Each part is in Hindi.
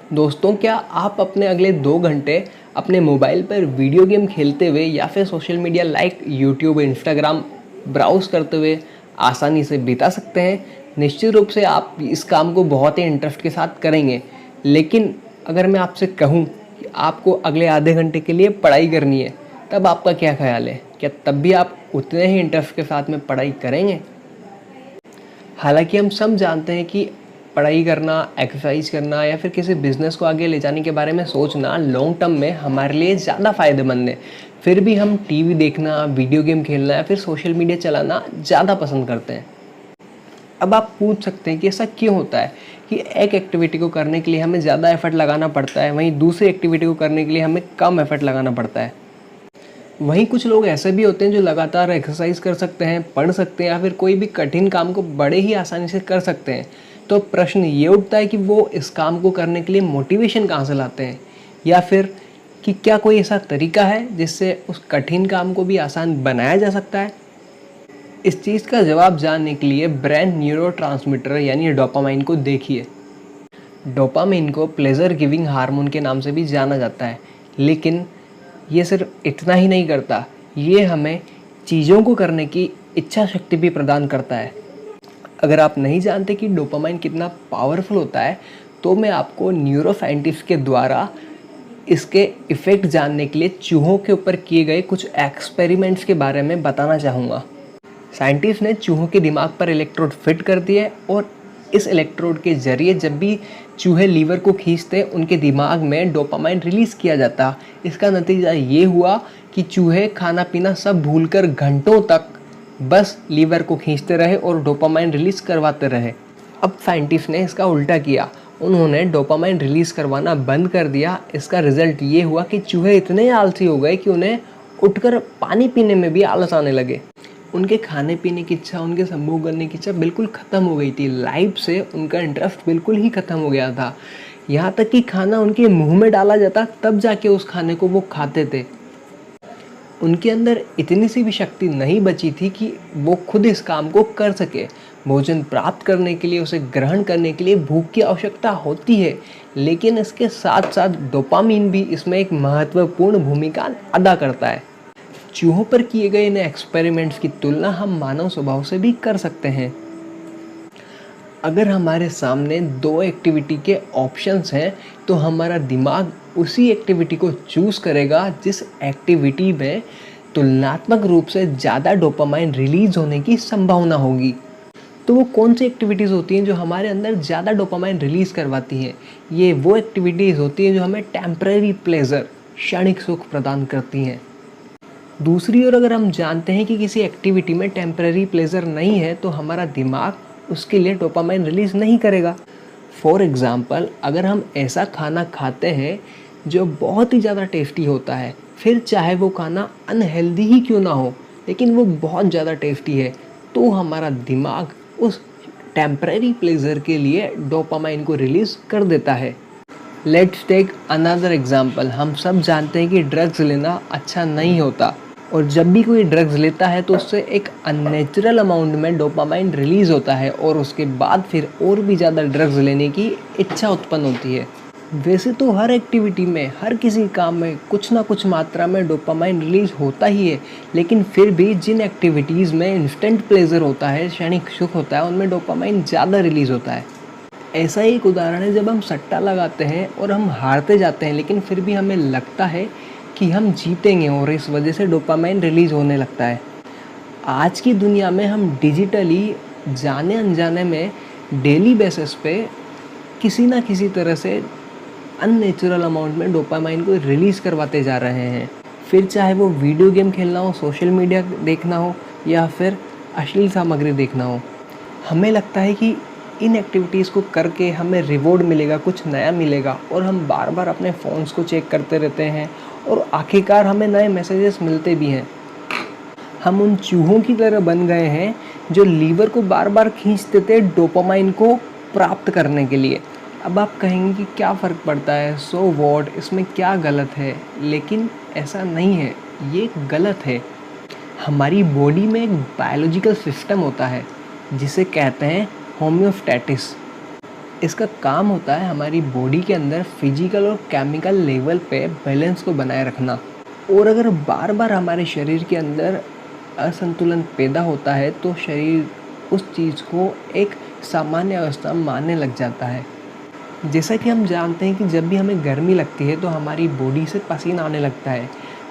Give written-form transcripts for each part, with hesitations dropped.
दोस्तों, क्या आप अपने अगले 2 घंटे अपने मोबाइल पर वीडियो गेम खेलते हुए या फिर social media like YouTube, Instagram browse करते हुए आसानी से बिता सकते हैं? निश्चित रूप से आप इस काम को बहुत ही इंटरेस्ट के साथ करेंगे। लेकिन अगर मैं आपसे कहूँ कि आपको अगले आधे घंटे के लिए पढ़ाई करनी है, तब आपका क्या ख्याल है? क्या तब भी आप उतने ही इंटरेस्ट के साथ में पढ़ाई करेंगे? हालांकि हम सब जानते हैं कि पढ़ाई करना, एक्सरसाइज करना या फिर किसी बिजनेस को आगे ले जाने के बारे में सोचना लॉन्ग टर्म में हमारे लिए ज़्यादा फ़ायदेमंद है। फिर भी हम टीवी देखना, वीडियो गेम खेलना या फिर सोशल मीडिया चलाना ज़्यादा पसंद करते हैं। अब आप पूछ सकते हैं कि ऐसा क्यों होता है कि एक एक्टिविटी को करने के लिए हमें ज़्यादा एफर्ट लगाना पड़ता है, वहीं दूसरी एक्टिविटी को करने के लिए हमें कम एफर्ट लगाना पड़ता है। वहीं कुछ लोग ऐसे भी होते हैं जो लगातार एक्सरसाइज कर सकते हैं, पढ़ सकते हैं या फिर कोई भी कठिन काम को बड़े ही आसानी से कर सकते हैं। तो प्रश्न ये उठता है कि वो इस काम को करने के लिए मोटिवेशन कहाँ से लाते हैं, या फिर कि क्या कोई ऐसा तरीका है जिससे उस कठिन काम को भी आसान बनाया जा सकता है? इस चीज़ का जवाब जानने के लिए ब्रेन न्यूरोट्रांसमीटर यानी डोपामाइन को देखिए। डोपामाइन को प्लेजर गिविंग हार्मोन के नाम से भी जाना जाता है, लेकिन ये सिर्फ इतना ही नहीं करता, ये हमें चीज़ों को करने की इच्छा शक्ति भी प्रदान करता है। अगर आप नहीं जानते कि डोपामाइन कितना पावरफुल होता है, तो मैं आपको न्यूरोसाइंटिस्ट के द्वारा इसके इफ़ेक्ट जानने के लिए चूहों के ऊपर किए गए कुछ एक्सपेरिमेंट्स के बारे में बताना चाहूँगा। साइंटिस्ट ने चूहों के दिमाग पर इलेक्ट्रोड फिट कर दिए और इस इलेक्ट्रोड के जरिए जब भी चूहे लीवर को खींचते उनके दिमाग में डोपामाइन रिलीज़ किया जाता। इसका नतीजा ये हुआ कि चूहे खाना पीना सब भूलकर घंटों तक बस लीवर को खींचते रहे और डोपामाइन रिलीज़ करवाते रहे। अब साइंटिस्ट ने इसका उल्टा किया, उन्होंने डोपामाइन रिलीज़ करवाना बंद कर दिया। इसका रिजल्ट ये हुआ कि चूहे इतने आलसी हो गए कि उन्हें उठकर पानी पीने में भी आलस आने लगे। उनके खाने पीने की इच्छा, उनके संभोग करने की इच्छा बिल्कुल ख़त्म हो गई थी। लाइफ से उनका इंटरेस्ट बिल्कुल ही ख़त्म हो गया था। यहाँ तक कि खाना उनके मुंह में डाला जाता तब जाके उस खाने को वो खाते थे। उनके अंदर इतनी सी भी शक्ति नहीं बची थी कि वो खुद इस काम को कर सके। भोजन प्राप्त करने के लिए, उसे ग्रहण करने के लिए भूख की आवश्यकता होती है, लेकिन इसके साथ साथ डोपामीन भी इसमें एक महत्वपूर्ण भूमिका अदा करता है। चूहों पर किए गए इन एक्सपेरिमेंट्स की तुलना हम मानव स्वभाव से भी कर सकते हैं। अगर हमारे सामने 2 एक्टिविटी के ऑप्शंस हैं, तो हमारा दिमाग उसी एक्टिविटी को चूज़ करेगा जिस एक्टिविटी में तुलनात्मक रूप से ज़्यादा डोपामाइन रिलीज़ होने की संभावना होगी। तो वो कौन सी एक्टिविटीज़ होती हैं जो हमारे अंदर ज़्यादा डोपामाइन रिलीज़ करवाती हैं? ये वो एक्टिविटीज़ होती हैं जो हमें टेम्परेरी प्लेजर, क्षणिक सुख प्रदान करती हैं। दूसरी ओर अगर हम जानते हैं कि किसी एक्टिविटी में टेम्परेरी प्लेजर नहीं है, तो हमारा दिमाग उसके लिए डोपामाइन रिलीज़ नहीं करेगा। फॉर एग्ज़ाम्पल, अगर हम ऐसा खाना खाते हैं जो बहुत ही ज़्यादा टेस्टी होता है, फिर चाहे वो खाना अनहेल्दी ही क्यों ना हो, लेकिन वो बहुत ज़्यादा टेस्टी है, तो हमारा दिमाग उस टेम्परेरी प्लेजर के लिए डोपामाइन को रिलीज़ कर देता है। Let's take another example. हम सब जानते हैं कि ड्रग्स लेना अच्छा नहीं होता, और जब भी कोई ड्रग्स लेता है तो उससे एक अननेचुरल अमाउंट में डोपामाइन रिलीज़ होता है और उसके बाद फिर और भी ज़्यादा ड्रग्स लेने की इच्छा उत्पन्न होती है। वैसे तो हर एक्टिविटी में, हर किसी काम में कुछ ना कुछ मात्रा में डोपामाइन रिलीज़ होता ही है, लेकिन फिर भी जिन एक्टिविटीज़ में इंस्टेंट प्लेजर होता है, क्षणिक सुख होता है, उनमें डोपामाइन ज़्यादा रिलीज़ होता है। ऐसा ही एक उदाहरण है जब हम सट्टा लगाते हैं और हम हारते जाते हैं, लेकिन फिर भी हमें लगता है कि हम जीतेंगे और इस वजह से डोपामाइन रिलीज़ होने लगता है। आज की दुनिया में हम डिजिटली जाने अनजाने में डेली बेसिस पे किसी ना किसी तरह से अननेचुरल अमाउंट में डोपामाइन को रिलीज़ करवाते जा रहे हैं। फिर चाहे वो वीडियो गेम खेलना हो, सोशल मीडिया देखना हो या फिर अश्लील सामग्री देखना हो, हमें लगता है कि इन एक्टिविटीज़ को करके हमें रिवॉर्ड मिलेगा, कुछ नया मिलेगा, और हम बार बार अपने फ़ोन्स को चेक करते रहते हैं और आखिरकार हमें नए मैसेजेस मिलते भी हैं। हम उन चूहों की तरह बन गए हैं जो लीवर को बार बार खींचते थे डोपामाइन को प्राप्त करने के लिए। अब आप कहेंगे कि क्या फ़र्क पड़ता है, सो व्हाट, इसमें क्या गलत है? लेकिन ऐसा नहीं है, ये गलत है। हमारी बॉडी में एक बायोलॉजिकल सिस्टम होता है जिसे कहते हैं होम्योस्टैटिस। इसका काम होता है हमारी बॉडी के अंदर फिजिकल और केमिकल लेवल पे बैलेंस को बनाए रखना। और अगर बार बार हमारे शरीर के अंदर असंतुलन पैदा होता है तो शरीर उस चीज़ को एक सामान्य अवस्था मानने लग जाता है। जैसा कि हम जानते हैं कि जब भी हमें गर्मी लगती है तो हमारी बॉडी से पसीना आने लगता है,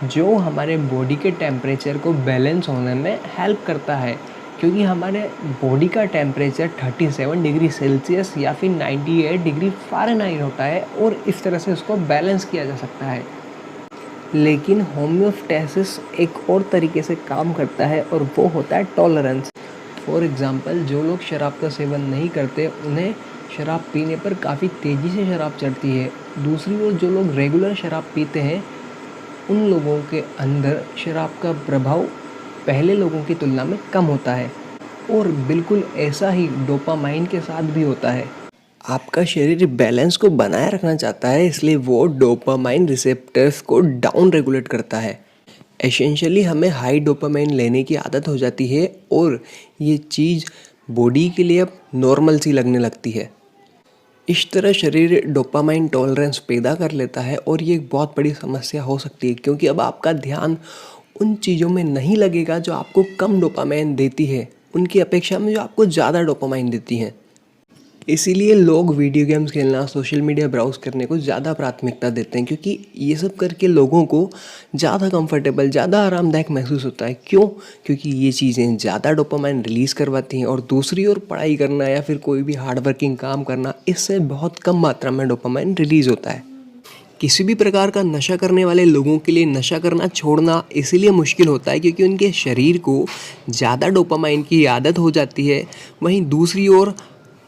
जो हमारे बॉडी के टेम्परेचर को बैलेंस होने में हेल्प करता है, क्योंकि हमारे बॉडी का टेम्परेचर 37 डिग्री सेल्सियस या फिर 98 डिग्री फ़ारेनहाइट होता है और इस तरह से उसको बैलेंस किया जा सकता है। लेकिन होम्योस्टैसिस एक और तरीके से काम करता है और वो होता है टॉलरेंस। फॉर एग्ज़ाम्पल, जो लोग शराब का सेवन नहीं करते उन्हें शराब पीने पर काफ़ी तेज़ी से शराब चढ़ती है। दूसरी ओर जो लोग रेगुलर शराब पीते हैं उन लोगों के अंदर शराब का प्रभाव पहले लोगों की तुलना में कम होता है। और बिल्कुल ऐसा ही डोपामाइन के साथ भी होता है। आपका शरीर बैलेंस को बनाए रखना चाहता है, इसलिए वो डोपामाइन रिसेप्टर्स को डाउन रेगुलेट करता है। एसेंशियली हमें हाई डोपामाइन लेने की आदत हो जाती है और ये चीज़ बॉडी के लिए अब नॉर्मल सी लगने लगती है। इस तरह शरीर डोपामाइन टॉलरेंस पैदा कर लेता है और ये एक बहुत बड़ी समस्या हो सकती है, क्योंकि अब आपका ध्यान उन चीज़ों में नहीं लगेगा जो आपको कम डोपामाइन देती है, उनकी अपेक्षा में जो आपको ज़्यादा डोपामाइन देती हैं। इसीलिए लोग वीडियो गेम्स खेलना, सोशल मीडिया ब्राउज़ करने को ज़्यादा प्राथमिकता देते हैं, क्योंकि ये सब करके लोगों को ज़्यादा कंफर्टेबल, ज़्यादा आरामदायक महसूस होता है। क्यों? क्योंकि ये चीज़ें ज़्यादा डोपामाइन रिलीज़ करवाती हैं। और दूसरी ओर पढ़ाई करना या फिर कोई भी हार्ड वर्किंग काम करना, इससे बहुत कम मात्रा में डोपामाइन रिलीज़ होता है। किसी भी प्रकार का नशा करने वाले लोगों के लिए नशा करना छोड़ना इसीलिए मुश्किल होता है क्योंकि उनके शरीर को ज़्यादा डोपामाइन की आदत हो जाती है। वहीं दूसरी ओर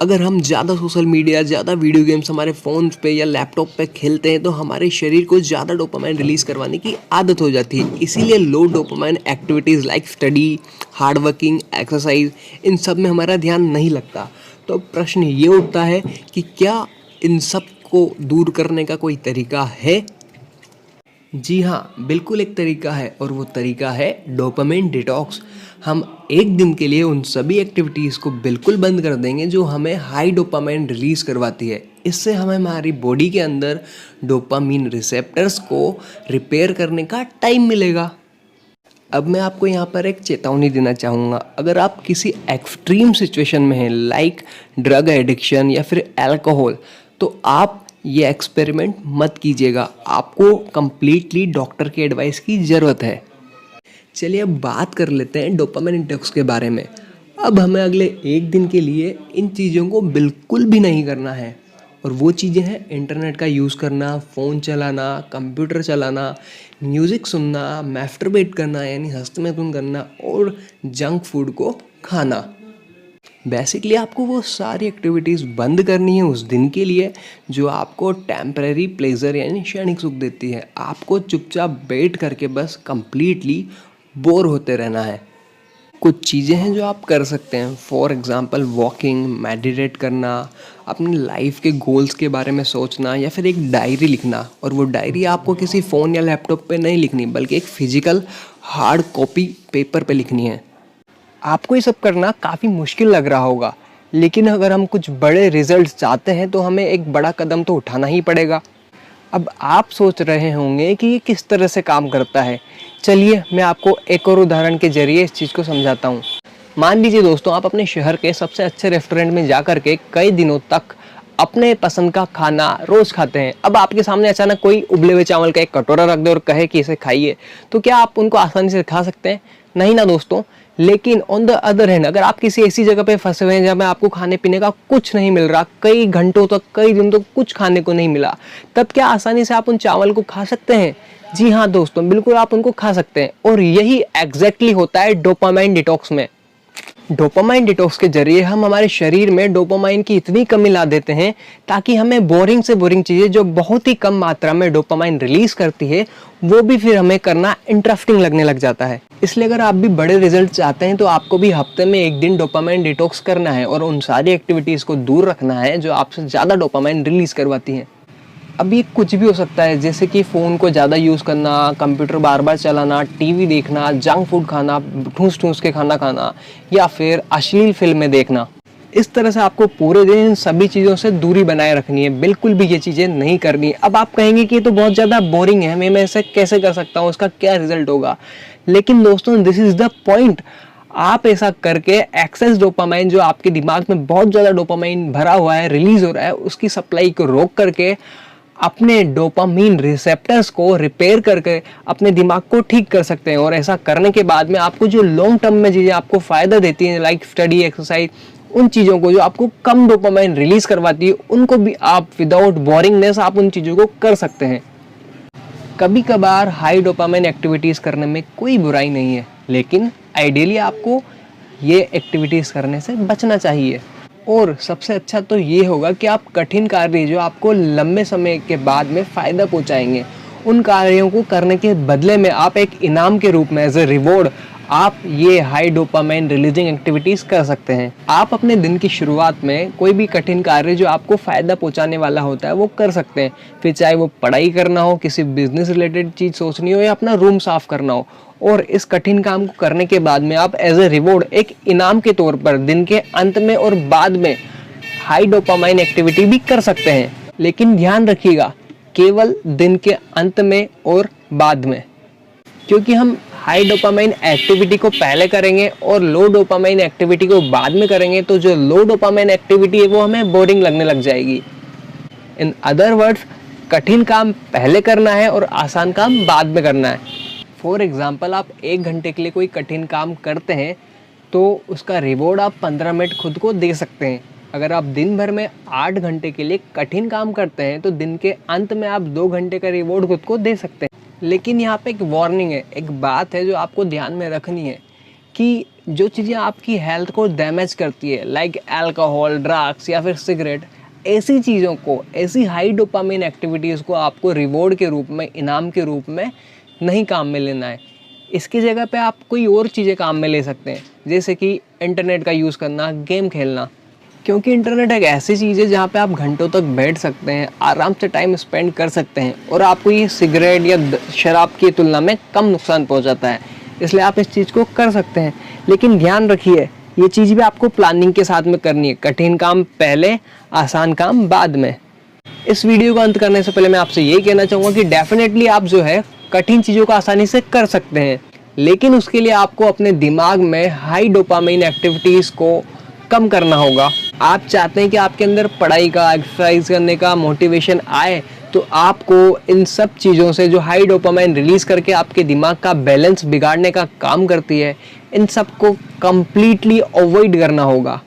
अगर हम ज़्यादा सोशल मीडिया, ज़्यादा वीडियो गेम्स हमारे फ़ोन पे या लैपटॉप पे खेलते हैं तो हमारे शरीर को ज़्यादा डोपामाइन रिलीज़ करवाने की आदत हो जाती है। इसीलिए low dopamine activities like study, hard working, exercise, इन सब में हमारा ध्यान नहीं लगता। तो प्रश्न ये उठता है कि क्या इन सब को दूर करने का कोई तरीका है? जी हाँ, बिल्कुल एक तरीका है और वो तरीका है डोपामाइन डिटॉक्स। हम एक दिन के लिए उन सभी एक्टिविटीज़ को बिल्कुल बंद कर देंगे जो हमें हाई डोपामाइन रिलीज़ करवाती है। इससे हमें हमारी बॉडी के अंदर डोपामाइन रिसेप्टर्स को रिपेयर करने का टाइम मिलेगा। अब मैं आपको यहाँ पर एक चेतावनी देना चाहूँगा। अगर आप किसी एक्सट्रीम सिचुएशन में हैं लाइक ड्रग एडिक्शन या फिर अल्कोहल, तो आप ये एक्सपेरिमेंट मत कीजिएगा। आपको कम्प्लीटली डॉक्टर की एडवाइस की ज़रूरत है। चलिए अब बात कर लेते हैं डोपामाइन डिटॉक्स के बारे में। अब हमें अगले एक दिन के लिए इन चीज़ों को बिल्कुल भी नहीं करना है। और वो चीज़ें हैं इंटरनेट का यूज़ करना, फ़ोन चलाना, कंप्यूटर चलाना, म्यूज़िक सुनना, मैस्टरबेट करना यानी हस्तमैथुन करना और जंक फूड को खाना। बेसिकली आपको वो सारी एक्टिविटीज़ बंद करनी है उस दिन के लिए जो आपको टेम्परेरी प्लेजर यानी क्षणिक सुख देती है। आपको चुपचाप बैठ करके बस कंप्लीटली बोर होते रहना है। कुछ चीज़ें हैं जो आप कर सकते हैं। फॉर एग्ज़ाम्पल वॉकिंग, मेडिटेट करना, अपनी लाइफ के गोल्स के बारे में सोचना या फिर एक डायरी लिखना। और वो डायरी आपको किसी फ़ोन या लैपटॉप पे नहीं लिखनी बल्कि एक फ़िज़िकल हार्ड कॉपी पेपर पे लिखनी है। आपको ये सब करना काफ़ी मुश्किल लग रहा होगा, लेकिन अगर हम कुछ बड़े रिजल्ट्स चाहते हैं तो हमें एक बड़ा कदम तो उठाना ही पड़ेगा। अब आप सोच रहे होंगे कि ये किस तरह से काम करता है। चलिए मैं आपको एक और उदाहरण के जरिए इस चीज़ को समझाता हूँ। मान लीजिए दोस्तों, आप अपने शहर के सबसे अच्छे रेस्टोरेंट में जा कर के कई दिनों तक अपने पसंद का खाना रोज़ खाते हैं। अब आपके सामने अचानक कोई उबले हुए चावल का एक कटोरा रख दे और कहे कि इसे खाइए, तो क्या आप उनको आसानी से खा सकते हैं? नहीं ना दोस्तों। लेकिन ऑन द अदर हैंड, अगर आप किसी ऐसी जगह पे फंसे हुए हैं जहाँ पे आपको खाने पीने का कुछ नहीं मिल रहा, कई घंटों तक, कई दिन तक कुछ खाने को नहीं मिला, तब क्या आसानी से आप उन चावल को खा सकते हैं? जी हाँ दोस्तों, बिल्कुल आप उनको खा सकते हैं। और यही एग्जैक्टली होता है डोपामाइन डिटॉक्स में। डोपामाइन डिटॉक्स के जरिए हम हमारे शरीर में डोपामाइन की इतनी कमी ला देते हैं ताकि हमें बोरिंग से बोरिंग चीज़ें जो बहुत ही कम मात्रा में डोपामाइन रिलीज करती है वो भी फिर हमें करना इंटरेस्टिंग लगने लग जाता है। इसलिए अगर आप भी बड़े रिजल्ट चाहते हैं तो आपको भी हफ्ते में एक दिन डोपामाइन डिटॉक्स करना है और उन सारी एक्टिविटीज़ को दूर रखना है जो आपसे ज़्यादा डोपामाइन रिलीज करवाती हैं। अब ये कुछ भी हो सकता है, जैसे कि फ़ोन को ज़्यादा यूज़ करना, कंप्यूटर बार बार चलाना, टीवी देखना, जंक फूड खाना, ठूस ठूस के खाना खाना या फिर अश्लील फिल्में देखना। इस तरह से आपको पूरे दिन इन सभी चीज़ों से दूरी बनाए रखनी है, बिल्कुल भी ये चीज़ें नहीं करनी है। अब आप कहेंगे कि ये तो बहुत ज़्यादा बोरिंग है, मैं ऐसे कैसे कर सकता हूँ, उसका क्या रिजल्ट होगा। लेकिन दोस्तों दिस इज़ द पॉइंट। आप ऐसा करके एक्सेस डोपामाइन, जो आपके दिमाग में बहुत ज़्यादा डोपामाइन भरा हुआ है, रिलीज हो रहा है, उसकी सप्लाई को रोक करके अपने डोपामीन रिसेप्टर्स को रिपेयर करके अपने दिमाग को ठीक कर सकते हैं। और ऐसा करने के बाद में आपको जो लॉन्ग टर्म में चीज़ें आपको फ़ायदा देती हैं, लाइक स्टडी, एक्सरसाइज, उन चीज़ों को जो आपको कम डोपामाइन रिलीज करवाती है, उनको भी आप विदाउट बोरिंगनेस आप उन चीज़ों को कर सकते हैं। कभी कभार हाई डोपामाइन एक्टिविटीज़ करने में कोई बुराई नहीं है, लेकिन आइडियली आपको ये एक्टिविटीज़ करने से बचना चाहिए। और सबसे अच्छा तो ये होगा कि आप कठिन कार्य जो आपको लंबे समय के बाद में फ़ायदा पहुंचाएंगे, उन कार्यों को करने के बदले में आप एक इनाम के रूप में एज ए रिवॉर्ड आप ये हाई डोपामाइन रिलीजिंग एक्टिविटीज़ कर सकते हैं। आप अपने दिन की शुरुआत में कोई भी कठिन कार्य जो आपको फ़ायदा पहुंचाने वाला होता है वो कर सकते हैं, फिर चाहे वो पढ़ाई करना हो, किसी बिजनेस रिलेटेड चीज़ सोचनी हो, या अपना रूम साफ़ करना हो। और इस कठिन काम को करने के बाद में आप एज ए रिवॉर्ड एक इनाम के तौर पर दिन के अंत में और बाद में हाई डोपामाइन एक्टिविटी भी कर सकते हैं। लेकिन ध्यान रखिएगा, केवल दिन के अंत में और बाद में, क्योंकि हम हाई डोपामाइन एक्टिविटी को पहले करेंगे और लो डोपामाइन एक्टिविटी को बाद में करेंगे तो जो लो डोपामाइन एक्टिविटी है वो हमें बोरिंग लगने लग जाएगी। इन अदर वर्ड्स, कठिन काम पहले करना है और आसान काम बाद में करना है। फॉर एग्जाम्पल, आप 1 घंटे के लिए कोई कठिन काम करते हैं तो उसका रिवॉर्ड आप 15 मिनट खुद को दे सकते हैं। अगर आप दिन भर में 8 घंटे के लिए कठिन काम करते हैं तो दिन के अंत में आप 2 घंटे का रिवॉर्ड खुद को दे सकते हैं। लेकिन यहाँ पे एक वार्निंग है, एक बात है जो आपको ध्यान में रखनी है कि जो चीज़ें आपकी हेल्थ को डैमेज करती है, लाइक अल्कोहल, ड्रग्स या फिर सिगरेट, ऐसी चीज़ों को, ऐसी हाई डोपामाइन एक्टिविटीज़ को आपको रिवॉर्ड के रूप में, इनाम के रूप में नहीं काम में लेना है। इसकी जगह पे आप कोई और चीज़ें काम में ले सकते हैं, जैसे कि इंटरनेट का यूज़ करना, गेम खेलना। क्योंकि इंटरनेट एक ऐसी चीज़ है जहाँ पे आप घंटों तक बैठ सकते हैं, आराम से टाइम स्पेंड कर सकते हैं और आपको ये सिगरेट या शराब की तुलना में कम नुकसान पहुँचाता है, इसलिए आप इस चीज़ को कर सकते हैं। लेकिन ध्यान रखिए, ये चीज़ भी आपको प्लानिंग के साथ में करनी है। कठिन काम पहले, आसान काम बाद में। इस वीडियो को अंत करने से पहले मैं आपसे यही कहना चाहूँगा कि डेफिनेटली आप जो है कठिन चीज़ों को आसानी से कर सकते हैं, लेकिन उसके लिए आपको अपने दिमाग में हाई डोपामाइन एक्टिविटीज़ को कम करना होगा। आप चाहते हैं कि आपके अंदर पढ़ाई का, एक्सरसाइज करने का मोटिवेशन आए, तो आपको इन सब चीज़ों से जो हाई डोपामाइन रिलीज़ करके आपके दिमाग का बैलेंस बिगाड़ने का काम करती है, इन सब को कम्प्लीटली अवॉइड करना होगा।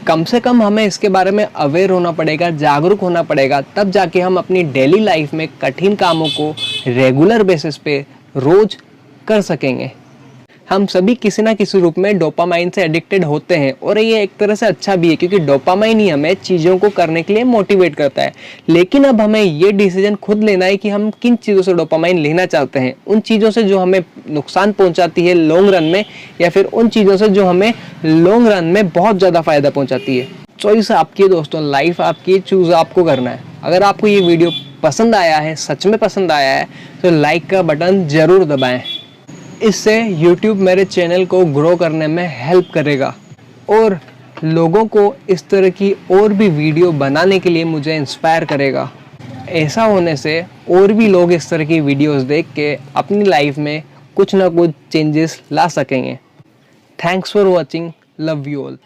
कम से कम हमें इसके बारे में अवेयर होना पड़ेगा, जागरूक होना पड़ेगा, तब जाके हम अपनी डेली लाइफ में कठिन कामों को रेगुलर बेसिस पे रोज कर सकेंगे। हम सभी किसी ना किसी रूप में डोपामाइन से एडिक्टेड होते हैं और ये एक तरह से अच्छा भी है, क्योंकि डोपामाइन ही हमें चीज़ों को करने के लिए मोटिवेट करता है। लेकिन अब हमें ये डिसीजन खुद लेना है कि हम किन चीज़ों से डोपामाइन लेना चाहते हैं, उन चीज़ों से जो हमें नुकसान पहुंचाती है लॉन्ग रन में, या फिर उन चीज़ों से जो हमें लॉन्ग रन में बहुत ज़्यादा फ़ायदा पहुँचाती है। चॉइस आपकी है दोस्तों, लाइफ आपकी, चूज़ आपको करना है। अगर आपको ये वीडियो पसंद आया है, सच में पसंद आया है, तो लाइक का बटन ज़रूर दबाएँ। इससे YouTube मेरे चैनल को ग्रो करने में हेल्प करेगा और लोगों को इस तरह की और भी वीडियो बनाने के लिए मुझे इंस्पायर करेगा। ऐसा होने से और भी लोग इस तरह की वीडियोस देख के अपनी लाइफ में कुछ ना कुछ चेंजेस ला सकेंगे। Thanks for watching, love you all.